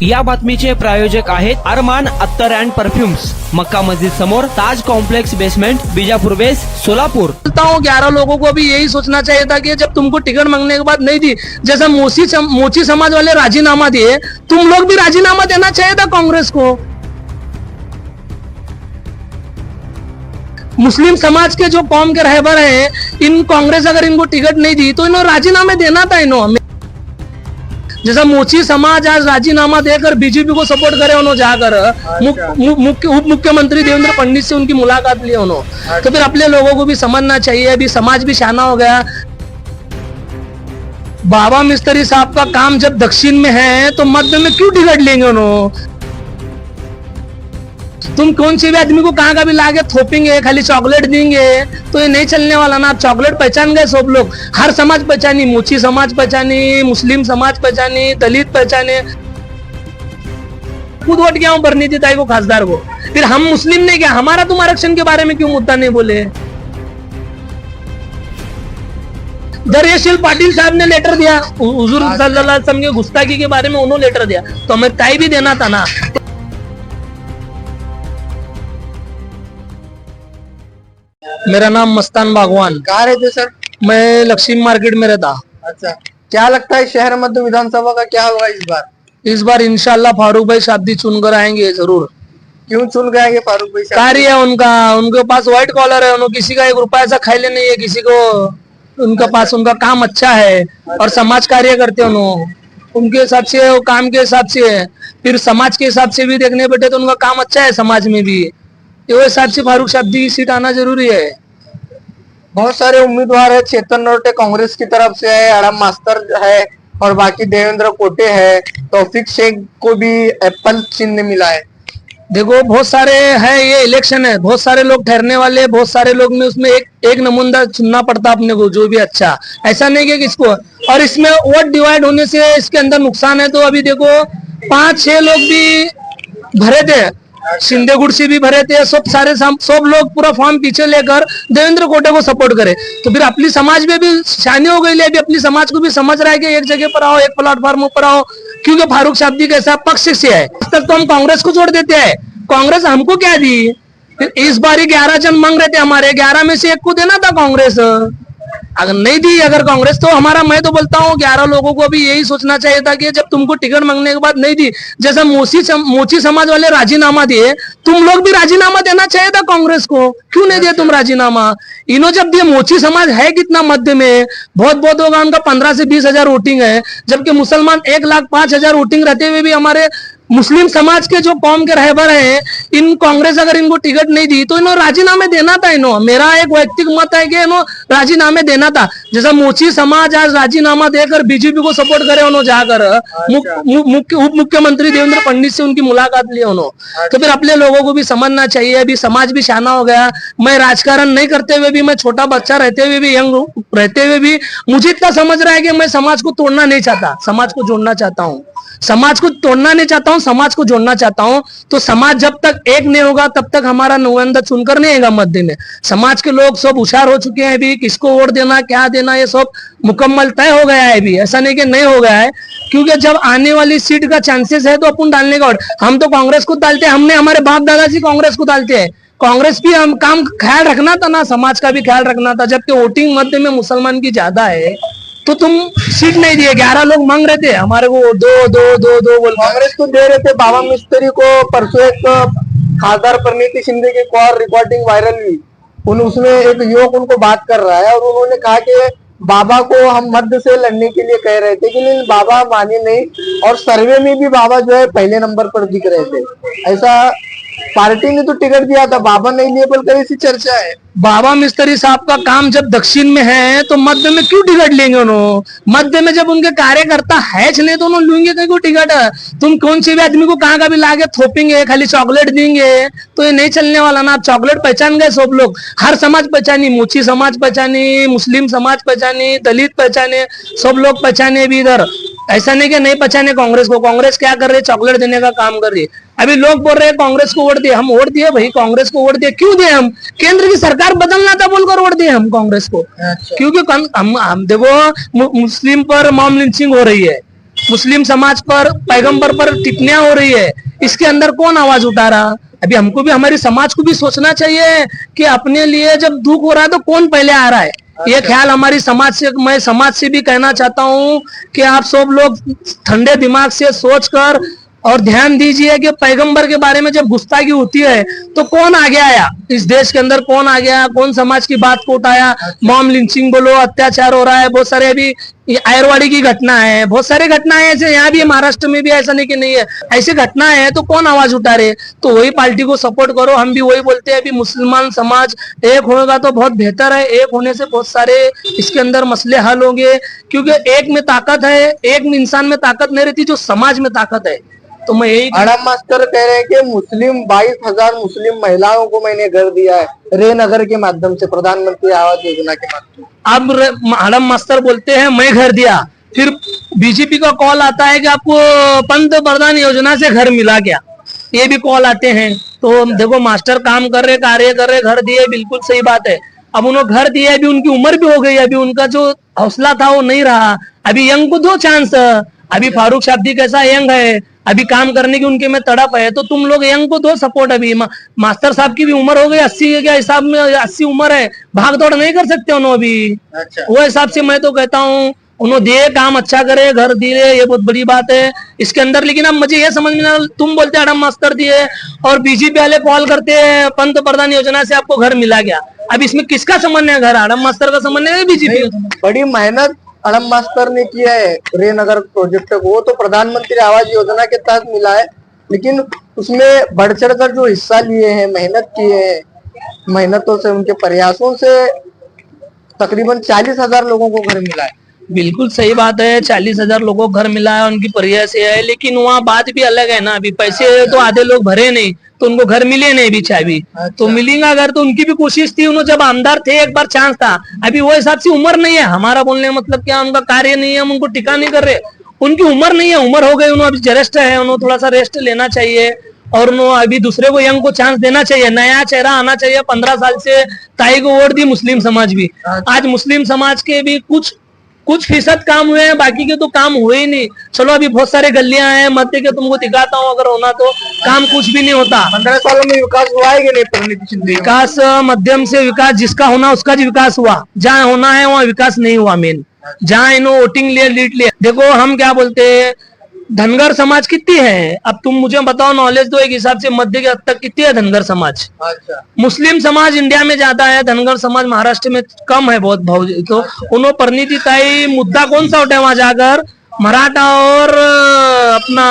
या बातमीचे प्रायोजक आहेत अरमान अत्तर अँड परफ्यूम्स, मक्का मस्जिद समोर, ताज कॉम्प्लेक्स बेसमेंट, बीजापुर बेस, सोलापुर। बोलता हूँ 11 लोगों को भी यही सोचना चाहिए था कि जब तुमको टिकट मांगने के बाद नहीं दी, जैसा मोची समाज वाले राजीनामा दिए, तुम लोग भी राजीनामा देना चाहिए था कांग्रेस को। मुस्लिम समाज के जो कौम के रहबर हैं, इन कांग्रेस अगर इनको टिकट नहीं दी तो इन्होंने राजीनामे देना था। इन्होंने जैसा मोची समाज आज राजीनामा देकर बीजेपी को सपोर्ट करे, उन्होंने जाकर उप मुख्यमंत्री देवेंद्र फडणवीस से उनकी मुलाकात ली उन्होंने। तो फिर अपने लोगों को भी समझना चाहिए, अभी समाज भी शाना हो गया। बाबा मिस्त्री साहब का काम जब दक्षिण में है तो मध्य में क्यों टिकट लेंगे उन्होंने? तुम कौन सी भी आदमी को कहाँ का भी लाके थोपेंगे, खाली चॉकलेट देंगे तो ये नहीं चलने वाला ना। चॉकलेट पहचान गए सब लोग, हर समाज पहचानी, मोची समाज पहचानी, मुस्लिम समाज पहचानी, दलित पहचाने। खुद वोट किया हूँ बरनीती ताई को, खासदार को, फिर हम मुस्लिम ने क्या, हमारा तुम आरक्षण के बारे में क्यों मुद्दा नहीं बोले? दरियाशील पाटिल साहब ने लेटर दिया, हुजूर सल्लल्लाहु अलैहि वसल्लम के गुस्ताखी के बारे में उन्होंने लेटर दिया, तो हमें ताई भी देना था ना। मेरा नाम मस्तान बागवान। कहाँ रहते सर? मैं लक्ष्मी मार्केट में रहता। अच्छा, क्या लगता है शहर मध्य विधानसभा का क्या होगा इस बार? इस बार इंशाल्लाह फारूक भाई शादी चुनकर आएंगे जरूर। क्यों चुन गए आएंगे फारूक भाई? कार्य है उनका, उनके पास व्हाइट कॉलर है, उन्होंने किसी का 1 रुपया ऐसा खाइले नहीं है किसी को। उनके पास उनका काम अच्छा है और समाज कार्य करते हैं उन्होंने, उनके हिसाब से, वो काम के हिसाब से है। फिर समाज के हिसाब से भी देखने बैठे तो उनका काम अच्छा है समाज में भी। ये हिसाब से फारूक शादी की सीट आना जरूरी है। बहुत सारे उम्मीदवार है, चेतन नोटे कांग्रेस की तरफ से है, आराम मास्टर है और बाकी देवेंद्र कोटे है, तौफीक शेख को भी एप्पल चिन्ह मिला है। देखो बहुत सारे है, ये इलेक्शन है, बहुत सारे लोग ठहरने वाले, बहुत सारे लोग में उसमें एक नमूना चुनना पड़ता अपने को, जो भी अच्छा। ऐसा नहीं कि किसको, और इसमें वोट डिवाइड होने से इसके अंदर नुकसान है। तो अभी देखो 5-6 लोग भी भरे थे, शिंदे गुड़सी भी भरे थे, सब लोग पूरा फॉर्म पीछे लेकर देवेंद्र कोटे को सपोर्ट करे। तो फिर अपनी समाज में भी शानी हो गई, अभी अपनी समाज को भी समझ रहा है कि एक जगह पर आओ, एक प्लेटफॉर्म पर आओ, क्योंकि फारूक शाब्दी कैसा पक्ष से है। आज तक तो हम कांग्रेस को जोड़ देते हैं, कांग्रेस हमको क्या दी? फिर इस बार 11 जन मांग रहे थे, हमारे 11 में से 1 को देना था कांग्रेस। अगर नहीं दी अगर कांग्रेस, तो हमारा, मैं तो बोलता हूँ 11 लोगों को भी यही सोचना चाहिए था कि जब तुमको टिकट मांगने के बाद नहीं दी, जैसा मोची समाज वाले राजीनामा दिए, तुम लोग भी राजीनामा देना चाहिए था कांग्रेस को। क्यों नहीं दिया तुम राजीनामा? इन्हों जब दिए, मोची समाज है कितना मध्य में, बहुत होगा उनका 15 से 20 हजार वोटिंग है, जबकि मुसलमान 1,05,000 वोटिंग रहते हुए भी हमारे मुस्लिम समाज के जो कौम के रहबर हैं, इन कांग्रेस अगर इनको टिकट नहीं दी तो इन्होंने राजीनामे देना था। मेरा एक वैयक्तिक मत है कि इन्होंने राजीनामे देना था। जैसा मोची समाज आज राजीनामा देकर बीजेपी को सपोर्ट करे, उन्होंने जाकर उप मुख्यमंत्री देवेंद्र फडणवीस से उनकी मुलाकात ली उन्होंने। तो फिर अपने लोगों को भी समझना चाहिए, अभी समाज भी शाना हो गया। मैं राजकारण नहीं करते हुए भी, मैं छोटा बच्चा रहते हुए भी, यंग रहते हुए भी, मुझे इतना समझ रहा है कि मैं समाज को तोड़ना नहीं चाहता, समाज को जोड़ना चाहता हूँ। समाज को तोड़ना नहीं चाहता हूँ, समाज को जोड़ना चाहता हूँ। तो समाज जब तक एक नहीं होगा तब तक हमारा नुमाइंदा चुनकर नहीं आएगा मध्य में। समाज के लोग सब होशियार हो चुके हैं, अभी किसको वोट देना, क्या देना, ये सब मुकम्मल तय हो गया है अभी, ऐसा नहीं कि नहीं हो गया है। क्योंकि जब आने वाली सीट का चांसेस है तो अपन डालने का वोट, हम तो कांग्रेस को डालते हैं, हमने हमारे बाप दादाजी कांग्रेस को डालते हैं। कांग्रेस भी हम काम ख्याल रखना था ना, समाज का भी ख्याल रखना था। जबकि वोटिंग मध्य में मुसलमान की ज्यादा है तो तुम सीट नहीं दिए। 11 लोग मांग रहे थे हमारे को, दो बोल कांग्रेस को दे रहे थे। बाबा मिस्त्री को परसों एक खासदार परिणीति शिंदे की रिकॉर्डिंग वायरल हुई, उसमें एक युवक उनको बात कर रहा है और उन्होंने कहा कि बाबा को हम मध्य से लड़ने के लिए कह रहे थे, लेकिन बाबा माने नहीं और सर्वे में भी बाबा जो है पहले नंबर पर दिख रहे थे। ऐसा पार्टी ने तो टिकट दिया था, बाबा नहीं लिए, बल्कि ऐसी चर्चा है। बाबा मिस्त्री साहब का काम जब दक्षिण में है तो मध्य में क्यों टिकट लेंगे उन्होंने? मध्य में जब उनके कार्यकर्ता है नहीं तो उन्होंने लेंगे कहीं को टिकट? तुम कौन सी भी आदमी को कहाँ का भी लाके थोपेंगे, खाली चॉकलेट देंगे तो ये नहीं चलने वाला ना। चॉकलेट पहचान गए सब लोग, हर समाज पहचानी, मोची समाज पहचानी, मुस्लिम समाज पहचानी, दलित पहचाने, सब लोग पहचाने भी इधर। ऐसा नहीं कि नहीं पहचाने कांग्रेस को। कांग्रेस क्या कर रही है? चॉकलेट देने का काम कर रही है। अभी लोग बोल रहे हैं कांग्रेस को वोट दिए, हम वोट दिए भाई, कांग्रेस को वोट दिए। क्यों दिए? हम केंद्र की सरकार बदलना था बोलकर वोट दिए हम कांग्रेस को। क्योंकि हम देखो मुस्लिम पर मॉब लिंचिंग हो रही है, मुस्लिम समाज पर, पैगंबर पर टिप्पणियां हो रही है, इसके अंदर कौन आवाज उठा रहा? अभी हमको भी, हमारी समाज को भी सोचना चाहिए कि अपने लिए जब दुख हो रहा है तो कौन पहले आ रहा है। ये ख्याल हमारी समाज से, मैं समाज से भी कहना चाहता हूँ कि आप सब लोग ठंडे दिमाग से सोचकर और ध्यान दीजिए कि पैगंबर के बारे में जब गुस्ताखी होती है तो कौन आगे आया इस देश के अंदर, कौन आ गया, कौन समाज की बात को उठाया? मॉम लिंचिंग बोलो, अत्याचार हो रहा है, बहुत सारे अभी आयरवाड़ी की घटना है, बहुत सारे घटनाएं ऐसे, यहाँ भी महाराष्ट्र में भी, ऐसा नहीं कि नहीं है, ऐसी घटनाएं है, तो कौन आवाज उठा रहे? तो वही पार्टी को सपोर्ट करो। हम भी वही बोलते हैं, अभी मुसलमान समाज एक होगा तो बहुत बेहतर है। एक होने से बहुत सारे इसके अंदर मसले हल होंगे, क्योंकि एक में ताकत है, एक इंसान में ताकत नहीं रहती जो समाज में ताकत है। तो मैं यही, अड़म मास्टर कह रहे हैं कि मुस्लिम 22,000 मुस्लिम महिलाओं को मैंने घर दिया है रेनगर के माध्यम से, प्रधानमंत्री आवास योजना के माध्यम से। अब अड़म मास्टर बोलते हैं मैं घर दिया, फिर बीजेपी का कॉल आता है कि आपको पंतप्रधान योजना से घर मिला क्या, ये भी कॉल आते हैं। तो देखो, मास्टर काम कर रहे, कार्य कर रहे, घर दिए, बिल्कुल सही बात है। अब उन्होंने घर दिया, अभी उनकी उम्र भी हो गई, अभी उनका जो हौसला था वो नहीं रहा। अभी यंग को दो चांस। अभी फारूक शाब्दी कैसा यंग है, अभी काम करने की उनके में तड़प है, तो तुम लोग यंग को दो सपोर्ट। अभी मास्टर साहब की भी उम्र हो गई, 80 के हिसाब में 80 उम्र है, भाग दौड़ नहीं कर सकते उन्होंने अभी। अच्छा, वो हिसाब से मैं तो कहता हूँ उन्होंने दिए, काम अच्छा करे, घर दिए, ये बहुत बड़ी बात है इसके अंदर। लेकिन अब मुझे ये समझ में ना, तुम बोलते हैं अड़म मास्टर दिए और बीजेपी वाले कॉल करते हैं पंतप्रधान योजना से आपको घर मिला गया। अब इसमें किसका समन्वय है? घर अड़म मास्टर का समन्वय है, बीजेपी का? बड़ी मेहनत अड़म मास्टर ने किया है रेनगर प्रोजेक्ट को, वो तो प्रधानमंत्री आवास योजना के तहत मिला है, लेकिन उसमें बढ़ चढ़ कर जो हिस्सा लिए हैं, मेहनत किए हैं, मेहनतों से, उनके प्रयासों से तकरीबन 40,000 लोगों को घर मिला है। बिल्कुल सही बात है, 40,000 लोगों को घर मिला है, उनकी प्रयास है। लेकिन वहाँ बात भी अलग है ना, अभी पैसे तो आधे लोग भरे नहीं, तो उनको घर मिले नहीं भी चाबी। तो मिलेगा घर, तो उनकी भी कोशिश थी, उन्होंने जब आमदार थे एक बार चांस था। अभी वो हिसाब से उम्र नहीं है, हमारा बोलने का मतलब क्या, उनका कार्य नहीं है, हम उनको टिका नहीं कर रहे, उनकी उम्र नहीं है, उम्र हो गई, उन्होंने अभी रेस्ट है, उन्होंने थोड़ा सा रेस्ट लेना चाहिए और उन्होंने अभी दूसरे को यंग को चांस देना चाहिए, नया चेहरा आना चाहिए। 15 साल से ताई को वोट दी मुस्लिम समाज भी, आज मुस्लिम समाज के भी कुछ फीसद काम हुए हैं, बाकी के तो काम हुए ही नहीं। चलो अभी बहुत सारे गलियां हैं, मध्य के तुमको दिखाता हूँ, अगर होना तो काम कुछ भी नहीं होता। 15 सालों में विकास हुआ है कि नहीं परिणीति शिंदे? विकास मध्यम से विकास, जिसका होना उसका जो विकास हुआ, जहाँ होना है वहाँ विकास नहीं हुआ। मेन जहाँ इन्होंने वोटिंग लिया, लीड लिया। देखो हम क्या बोलते हैं, धनगर समाज कितनी है, अब तुम मुझे बताओ, नॉलेज दो एक हिसाब से, मध्य के हद तक कितनी है धनगर समाज? अच्छा, मुस्लिम समाज इंडिया में ज्यादा है, धनगर समाज महाराष्ट्र में कम है बहुत भाव। तो उन्होंने परिणीति ताई मुद्दा कौन सा उठा वहां जाकर, मराठा और अपना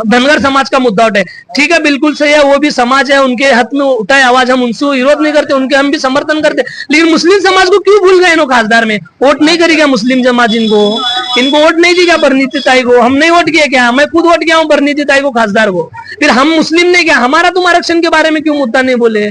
धनगर समाज का मुद्दा उठे। ठीक है, बिल्कुल सही है, वो भी समाज है, उनके हाथ में उठाए आवाज, हम उनसे विरोध नहीं करते, उनके हम भी समर्थन करते। लेकिन मुस्लिम समाज को क्यों भूल गए इन्हों खासदार में? वोट नहीं करेगा मुस्लिम समाज इनको वोट नहीं दी क्या परिणीति ताई को? हम नहीं वोट किया क्या? मैं खुद वोट किया हूँ परिणीति ताई को, खासदार को। फिर हम मुस्लिम ने क्या, हमारा तुम आरक्षण के बारे में क्यों मुद्दा नहीं बोले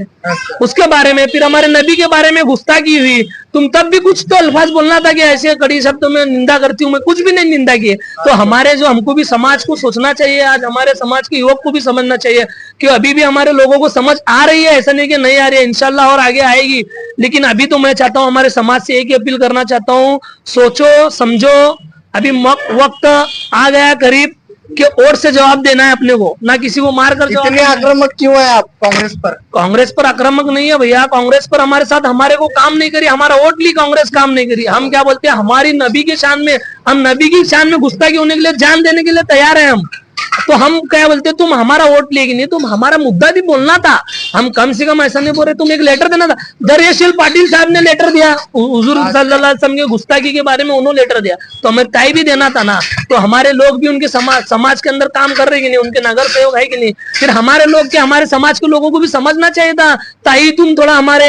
उसके बारे में? फिर हमारे नबी के बारे में गुस्ताखी हुई, तुम तब भी कुछ तो अल्फाज बोलना था कि ऐसे कड़ी शब्दों में निंदा करती हूँ, मैं कुछ भी नहीं निंदा की। तो हमारे जो, हमको भी समाज को सोचना चाहिए, आज हमारे समाज के युवक को भी समझना चाहिए कि अभी भी हमारे लोगों को समझ आ रही है, ऐसा नहीं कि नहीं आ रही है, इंशाल्लाह और आगे आएगी। लेकिन अभी तो मैं चाहता हूँ, हमारे समाज से एक ही अपील करना चाहता हूँ, सोचो समझो, अभी वक्त आ गया करीब कि वोट से जवाब देना है अपने को, ना किसी को मार कर। इतने आक्रामक क्यों है आप कांग्रेस पर? कांग्रेस पर आक्रामक नहीं है भैया, कांग्रेस पर हमारे साथ हमारे को काम नहीं करी, हमारा वोट ली, कांग्रेस काम नहीं करी। हम क्या बोलते हैं, हमारी नबी की शान में, हम नबी की शान में गुस्ताखी होने के लिए जान देने के लिए तैयार है हम। तो हम क्या बोलते, तुम हमारा वोट लेगी नहीं, तुम हमारा मुद्दा भी बोलना था। हम कम से कम ऐसा नहीं बोल रहे, तुम एक लेटर देना था। दरियाशील पाटिल साहब ने लेटर दिया, हुजूर सल्लल्लाहु अलैहि वसल्लम के गुस्ताखी के बारे में उन्होंने लेटर दिया, तो हमें ताई भी देना था ना। तो हमारे लोग भी उनके समाज के अंदर काम कर रहे कि नहीं, उनके नगर सहयोग है कि नहीं। फिर हमारे लोग के, हमारे समाज के लोगों को भी समझना चाहिए था, ताई तुम थोड़ा हमारे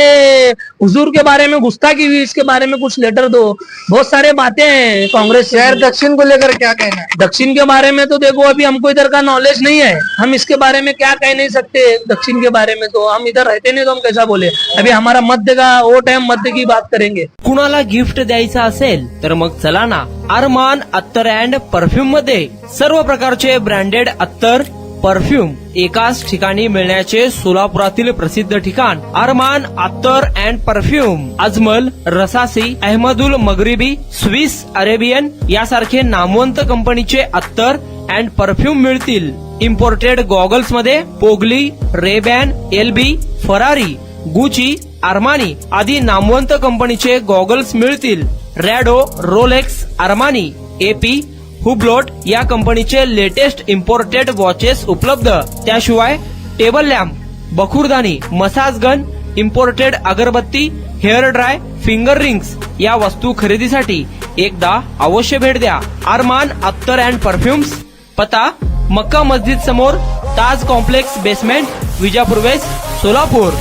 हुजूर के बारे में गुस्ताखी हुई, इसके बारे में कुछ लेटर दो। बहुत सारे बातें हैं कांग्रेस। शहर दक्षिण को लेकर क्या कहना है? दक्षिण के बारे में तो देखो, अभी हमको इधर का नॉलेज नहीं है, हम इसके बारे में क्या कह नहीं सकते। दक्षिण के बारे में तो हम इधर रहते नहीं, तो हम कैसा बोले। अभी हमारा मध्य का वोट है, हम मध्य की बात करेंगे। कुणाला गिफ्ट द्यायचं असेल तर मग चला ना, अरमान अत्तर अँड परफ्यूम मध्ये सर्व प्रकारचे ब्रँडेड अत्तर, परफ्यूम एकाच ठिकाणी मिळण्याचे सोलापुरातील प्रसिद्ध ठिकाण Armaan Attar and perfume. Ajmal, Rasasi, Ahmed Al Maghribi, Swiss Arabian यासारखे नामवंत कंपनीचे अत्तर अँड परफ्यूम मिळतील. इम्पोर्टेड गॉगल्स मध्ये पोगली, Ray Ban, LB, Ferrari, Gucci, Armani आदी नामवंत कंपनीचे गॉगल्स मिळतील. Rado, Rolex, Armani, AP, Hublot या कंपनीचे लेटेस्ट इम्पोर्टेड वॉचेस उपलब्ध. त्याशिवाय टेबल लॅम्प, बखुरदानी, मसाज गन, इम्पोर्टेड अगरबत्ती, हेअर ड्राय, फिंगर रिंग्स या वस्तू खरेदीसाठी एकदा अवश्य भेट द्या. अरमान अत्तर अँड परफ्युम्स, पता मक्का मस्जिद समोर, ताज कॉम्प्लेक्स बेसमेंट, विजापूर वेस्ट, सोलापूर.